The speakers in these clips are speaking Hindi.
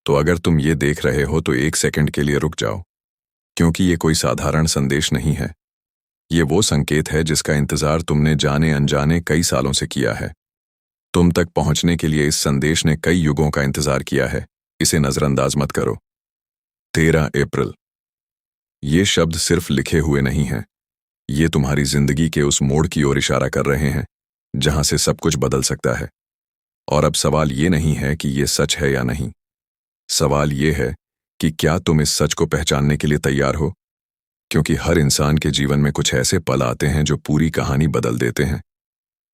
तो अगर तुम ये देख रहे हो तो एक सेकंड के लिए रुक जाओ, क्योंकि ये कोई साधारण संदेश नहीं है। ये वो संकेत है जिसका इंतजार तुमने जाने अनजाने कई सालों से किया है। तुम तक पहुंचने के लिए इस संदेश ने कई युगों का इंतजार किया है। इसे नजरअंदाज मत करो। 13 अप्रैल। ये शब्द सिर्फ लिखे हुए नहीं हैं। ये तुम्हारी जिंदगी के उस मोड़ की ओर इशारा कर रहे हैं जहां से सब कुछ बदल सकता है। और अब सवाल ये नहीं है कि ये सच है या नहीं। सवाल ये है कि क्या तुम इस सच को पहचानने के लिए तैयार हो? क्योंकि हर इंसान के जीवन में कुछ ऐसे पल आते हैं जो पूरी कहानी बदल देते हैं,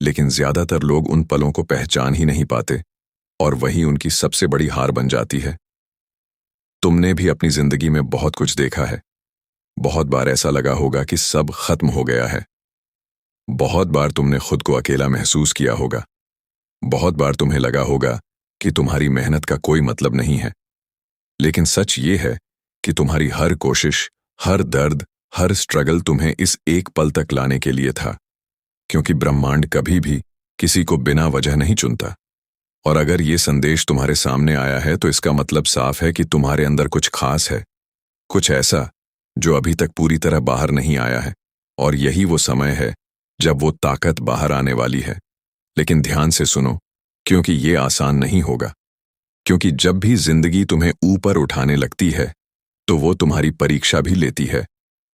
लेकिन ज्यादातर लोग उन पलों को पहचान ही नहीं पाते, और वही उनकी सबसे बड़ी हार बन जाती है। तुमने भी अपनी जिंदगी में बहुत कुछ देखा है। बहुत बार ऐसा लगा होगा कि सब खत्म हो गया है। बहुत बार तुमने खुद को अकेला महसूस किया होगा। बहुत बार तुम्हें लगा होगा कि तुम्हारी मेहनत का कोई मतलब नहीं है। लेकिन सच ये है कि तुम्हारी हर कोशिश, हर दर्द, हर स्ट्रगल तुम्हें इस एक पल तक लाने के लिए था, क्योंकि ब्रह्मांड कभी भी किसी को बिना वजह नहीं चुनता। और अगर ये संदेश तुम्हारे सामने आया है तो इसका मतलब साफ है कि तुम्हारे अंदर कुछ खास है, कुछ ऐसा जो अभी तक पूरी तरह बाहर नहीं आया है। और यही वो समय है जब वो ताकत बाहर आने वाली है। लेकिन ध्यान से सुनो, क्योंकि ये आसान नहीं होगा। क्योंकि जब भी जिंदगी तुम्हें ऊपर उठाने लगती है तो वो तुम्हारी परीक्षा भी लेती है।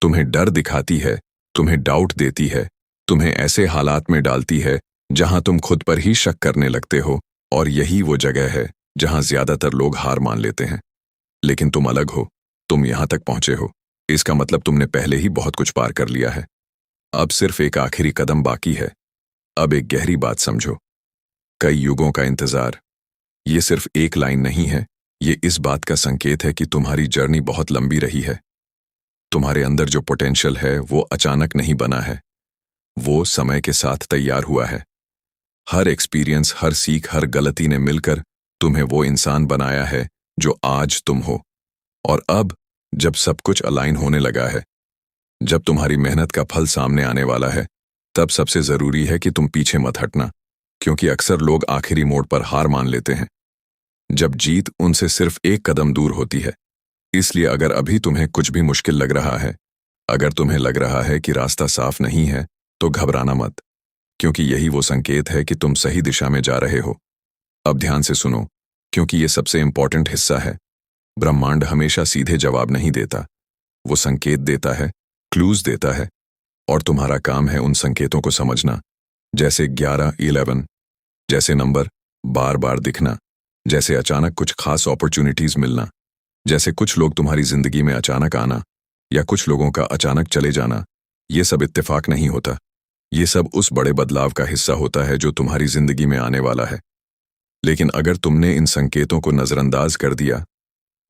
तुम्हें डर दिखाती है, तुम्हें डाउट देती है, तुम्हें ऐसे हालात में डालती है जहां तुम खुद पर ही शक करने लगते हो। और यही वो जगह है जहां ज्यादातर लोग हार मान लेते हैं। लेकिन तुम अलग हो। तुम यहां तक पहुंचे हो, इसका मतलब तुमने पहले ही बहुत कुछ पार कर लिया है। अब सिर्फ एक आखिरी कदम बाकी है। अब एक गहरी बात समझो। कई युगों का इंतजार, ये सिर्फ एक लाइन नहीं है। ये इस बात का संकेत है कि तुम्हारी जर्नी बहुत लंबी रही है। तुम्हारे अंदर जो पोटेंशियल है वो अचानक नहीं बना है, वो समय के साथ तैयार हुआ है। हर एक्सपीरियंस, हर सीख, हर गलती ने मिलकर तुम्हें वो इंसान बनाया है जो आज तुम हो। और अब जब सब कुछ अलाइन होने लगा है, जब तुम्हारी मेहनत का फल सामने आने वाला है, तब सबसे जरूरी है कि तुम पीछे मत हटना। क्योंकि अक्सर लोग आखिरी मोड़ पर हार मान लेते हैं जब जीत उनसे सिर्फ एक कदम दूर होती है। इसलिए अगर अभी तुम्हें कुछ भी मुश्किल लग रहा है, अगर तुम्हें लग रहा है कि रास्ता साफ नहीं है, तो घबराना मत, क्योंकि यही वो संकेत है कि तुम सही दिशा में जा रहे हो। अब ध्यान से सुनो, क्योंकि ये सबसे इंपॉर्टेंट हिस्सा है। ब्रह्मांड हमेशा सीधे जवाब नहीं देता, वो संकेत देता है, क्लूज देता है। और तुम्हारा काम है उन संकेतों को समझना, जैसे 11, 11, जैसे नंबर बार बार दिखना, जैसे अचानक कुछ खास अपॉर्चुनिटीज मिलना, जैसे कुछ लोग तुम्हारी जिंदगी में अचानक आना, या कुछ लोगों का अचानक चले जाना। ये सब इत्तेफाक नहीं होता। ये सब उस बड़े बदलाव का हिस्सा होता है जो तुम्हारी जिंदगी में आने वाला है। लेकिन अगर तुमने इन संकेतों को नजरअंदाज कर दिया,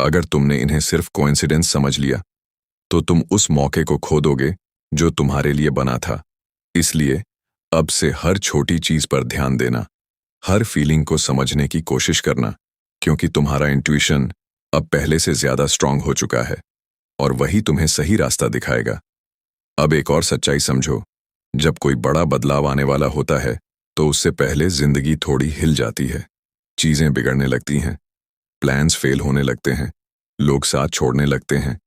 अगर तुमने इन्हें सिर्फ कोइंसिडेंस समझ लिया, तो तुम उस मौके को खो दोगे जो तुम्हारे लिए बना था। इसलिए अब से हर छोटी चीज पर ध्यान देना, हर फीलिंग को समझने की कोशिश करना, क्योंकि तुम्हारा इंट्यूशन अब पहले से ज्यादा स्ट्रांग हो चुका है और वही तुम्हें सही रास्ता दिखाएगा। अब एक और सच्चाई समझो, जब कोई बड़ा बदलाव आने वाला होता है तो उससे पहले जिंदगी थोड़ी हिल जाती है। चीजें बिगड़ने लगती हैं, प्लान्स फेल होने लगते हैं, लोग साथ छोड़ने लगते हैं,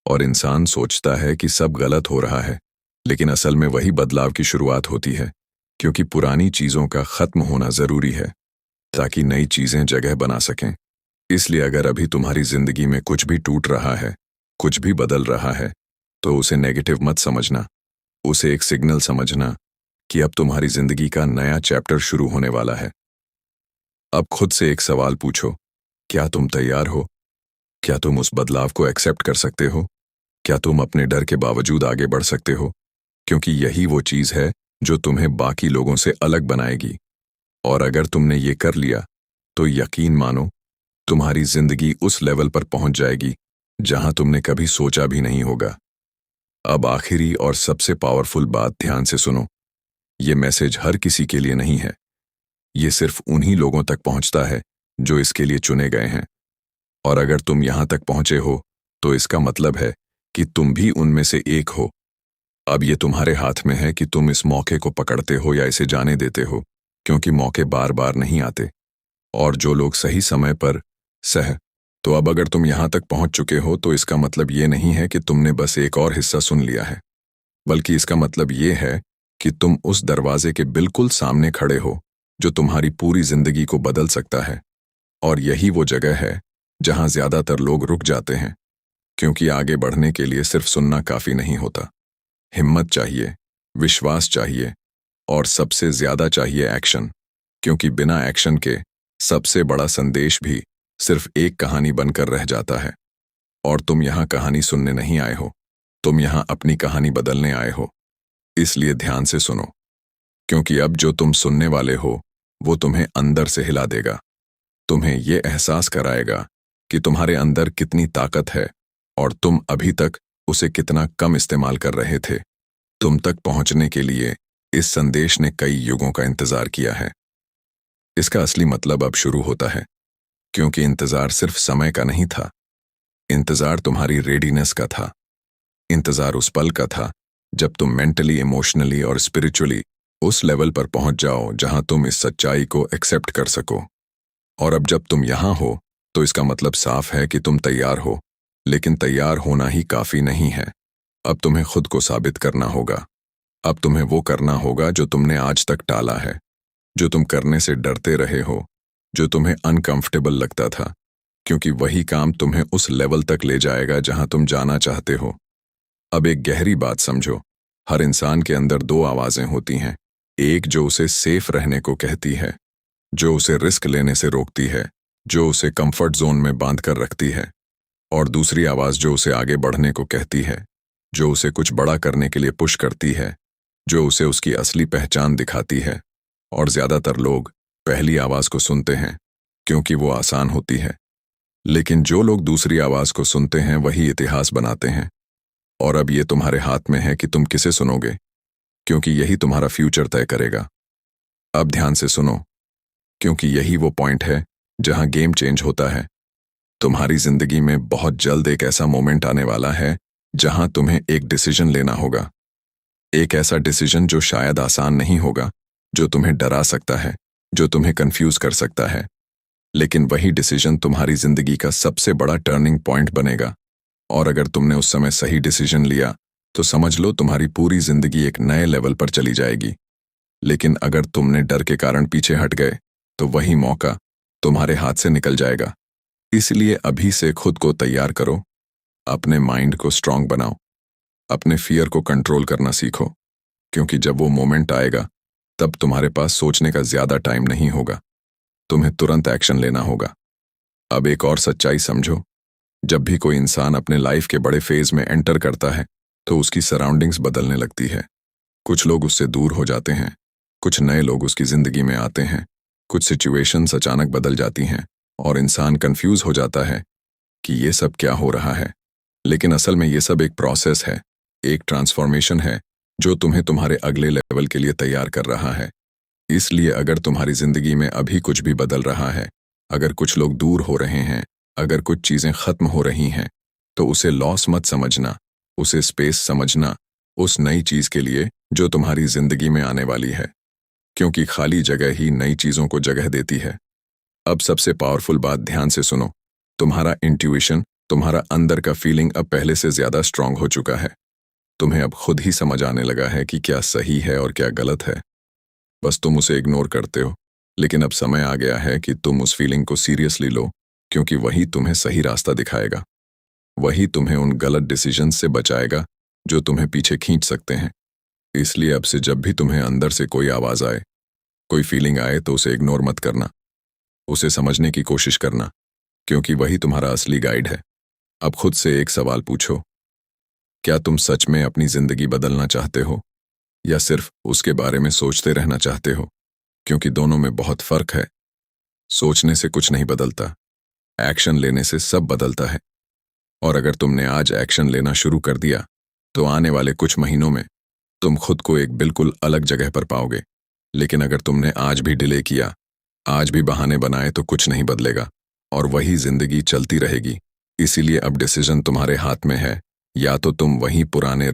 और इंसान सोचता है कि सब गलत हो रहा है। लेकिन असल में वही बदलाव की शुरुआत होती है, क्योंकि पुरानी चीजों का खत्म होना जरूरी है ताकि नई चीजें जगह बना सकें। इसलिए अगर अभी तुम्हारी जिंदगी में कुछ भी टूट रहा है, कुछ भी बदल रहा है, तो उसे नेगेटिव मत समझना। उसे एक सिग्नल समझना कि अब तुम्हारी जिंदगी का नया चैप्टर शुरू होने वाला है। अब खुद से एक सवाल पूछो, क्या तुम तैयार हो? क्या तुम उस बदलाव को एक्सेप्ट कर सकते हो? क्या तुम अपने डर के बावजूद आगे बढ़ सकते हो? क्योंकि यही वो चीज है जो तुम्हें बाकी लोगों से अलग बनाएगी। और अगर तुमने ये कर लिया, तो यकीन मानो, तुम्हारी जिंदगी उस लेवल पर पहुंच जाएगी जहां तुमने कभी सोचा भी नहीं होगा। अब आखिरी और सबसे पावरफुल बात ध्यान से सुनो। ये मैसेज हर किसी के लिए नहीं है। ये सिर्फ उन्हीं लोगों तक पहुंचता है जो इसके लिए चुने गए हैं। और अगर तुम यहां तक पहुंचे हो, तो इसका मतलब है कि तुम भी उनमें से एक हो। अब ये तुम्हारे हाथ में है कि तुम इस मौके को पकड़ते हो या इसे जाने देते हो, क्योंकि मौके बार बार नहीं आते। और जो लोग सही समय पर तो अब अगर तुम यहां तक पहुंच चुके हो तो इसका मतलब ये नहीं है कि तुमने बस एक और हिस्सा सुन लिया है, बल्कि इसका मतलब ये है कि तुम उस दरवाजे के बिल्कुल सामने खड़े हो जो तुम्हारी पूरी जिंदगी को बदल सकता है। और यही वो जगह है जहां ज्यादातर लोग रुक जाते हैं, क्योंकि आगे बढ़ने के लिए सिर्फ सुनना काफी नहीं होता। हिम्मत चाहिए, विश्वास चाहिए, और सबसे ज्यादा चाहिए एक्शन, क्योंकि बिना एक्शन के सबसे बड़ा संदेश भी सिर्फ एक कहानी बनकर रह जाता है। और तुम यहां कहानी सुनने नहीं आए हो, तुम यहां अपनी कहानी बदलने आए हो। इसलिए ध्यान से सुनो, क्योंकि अब जो तुम सुनने वाले हो वो तुम्हें अंदर से हिला देगा। तुम्हें ये एहसास कराएगा कि तुम्हारे अंदर कितनी ताकत है और तुम अभी तक उसे कितना कम इस्तेमाल कर रहे थे। तुम तक पहुंचने के लिए इस संदेश ने कई युगों का इंतजार किया है। इसका असली मतलब अब शुरू होता है, क्योंकि इंतजार सिर्फ समय का नहीं था, इंतजार तुम्हारी रेडीनेस का था। इंतजार उस पल का था जब तुम मेंटली, इमोशनली और स्पिरिचुअली उस लेवल पर पहुंच जाओ जहां तुम इस सच्चाई को एक्सेप्ट कर सको। और अब जब तुम यहां हो तो इसका मतलब साफ है कि तुम तैयार हो, लेकिन तैयार होना ही काफी नहीं है। अब तुम्हें खुद को साबित करना होगा। अब तुम्हें वो करना होगा जो तुमने आज तक टाला है, जो तुम करने से डरते रहे हो, जो तुम्हें अनकंफर्टेबल लगता था, क्योंकि वही काम तुम्हें उस लेवल तक ले जाएगा जहां तुम जाना चाहते हो। अब एक गहरी बात समझो, हर इंसान के अंदर दो आवाजें होती हैं। एक जो उसे सेफ रहने को कहती है, जो उसे रिस्क लेने से रोकती है, जो उसे कंफर्ट जोन में बांध कर रखती है, और दूसरी आवाज जो उसे आगे बढ़ने को कहती है, जो उसे कुछ बड़ा करने के लिए पुश करती है, जो उसे उसकी असली पहचान दिखाती है। और ज्यादातर लोग पहली आवाज को सुनते हैं क्योंकि वो आसान होती है, लेकिन जो लोग दूसरी आवाज को सुनते हैं वही इतिहास बनाते हैं। और अब ये तुम्हारे हाथ में है कि तुम किसे सुनोगे, क्योंकि यही तुम्हारा फ्यूचर तय करेगा। अब ध्यान से सुनो, क्योंकि यही वो पॉइंट है जहां गेम चेंज होता है। तुम्हारी जिंदगी में बहुत जल्द एक ऐसा मोमेंट आने वाला है जहां तुम्हें एक डिसीजन लेना होगा। एक ऐसा डिसीजन जो शायद आसान नहीं होगा, जो तुम्हें डरा सकता है, जो तुम्हें कंफ्यूज कर सकता है, लेकिन वही डिसीजन तुम्हारी जिंदगी का सबसे बड़ा टर्निंग पॉइंट बनेगा। और अगर तुमने उस समय सही डिसीजन लिया तो समझ लो तुम्हारी पूरी जिंदगी एक नए लेवल पर चली जाएगी। लेकिन अगर तुमने डर के कारण पीछे हट गए तो वही मौका तुम्हारे हाथ से निकल जाएगा। इसलिए अभी से खुद को तैयार करो, अपने माइंड को स्ट्रांग बनाओ, अपने फियर को कंट्रोल करना सीखो, क्योंकि जब वो मोमेंट आएगा तब तुम्हारे पास सोचने का ज्यादा टाइम नहीं होगा, तुम्हें तुरंत एक्शन लेना होगा। अब एक और सच्चाई समझो, जब भी कोई इंसान अपने लाइफ के बड़े फेज में एंटर करता है तो उसकी सराउंडिंग्स बदलने लगती है। कुछ लोग उससे दूर हो जाते हैं, कुछ नए लोग उसकी जिंदगी में आते हैं, कुछ सिचुएशंस अचानक बदल जाती हैं और इंसान कंफ्यूज हो जाता है कि ये सब क्या हो रहा है। लेकिन असल में ये सब एक प्रोसेस है, एक ट्रांसफॉर्मेशन है जो तुम्हें तुम्हारे अगले लेवल के लिए तैयार कर रहा है। इसलिए अगर तुम्हारी जिंदगी में अभी कुछ भी बदल रहा है, अगर कुछ लोग दूर हो रहे हैं, अगर कुछ चीजें खत्म हो रही हैं, तो उसे लॉस मत समझना, उसे स्पेस समझना उस नई चीज के लिए जो तुम्हारी जिंदगी में आने वाली है, क्योंकि खाली जगह ही नई चीजों को जगह देती है। अब सबसे पावरफुल बात ध्यान से सुनो, तुम्हारा इंट्यूशन, तुम्हारा अंदर का फीलिंग अब पहले से ज्यादा स्ट्रांग हो चुका है। तुम्हें अब खुद ही समझ आने लगा है कि क्या सही है और क्या गलत है। बस तुम उसे इग्नोर करते हो। लेकिन अब समय आ गया है कि तुम उस फीलिंग को सीरियसली लो, क्योंकि वही तुम्हें सही रास्ता दिखाएगा। वही तुम्हें उन गलत डिसीजंस से बचाएगा जो तुम्हें पीछे खींच सकते हैं। इसलिए अब से जब भी तुम्हें अंदर से कोई आवाज आए, कोई फीलिंग आए, तो उसे इग्नोर मत करना, उसे समझने की कोशिश करना, क्योंकि वही तुम्हारा असली गाइड है। अब खुद से एक सवाल पूछो, क्या तुम सच में अपनी जिंदगी बदलना चाहते हो या सिर्फ उसके बारे में सोचते रहना चाहते हो? क्योंकि दोनों में बहुत फर्क है। सोचने से कुछ नहीं बदलता, एक्शन लेने से सब बदलता है। और अगर तुमने आज एक्शन लेना शुरू कर दिया तो आने वाले कुछ महीनों में तुम खुद को एक बिल्कुल अलग जगह पर पाओगे। लेकिन अगर तुमने आज भी डिले किया, आज भी बहाने बनाए, तो कुछ नहीं बदलेगा और वही जिंदगी चलती रहेगी। इसीलिए अब डिसीजन तुम्हारे हाथ में है, या तो तुम वहीं पुराने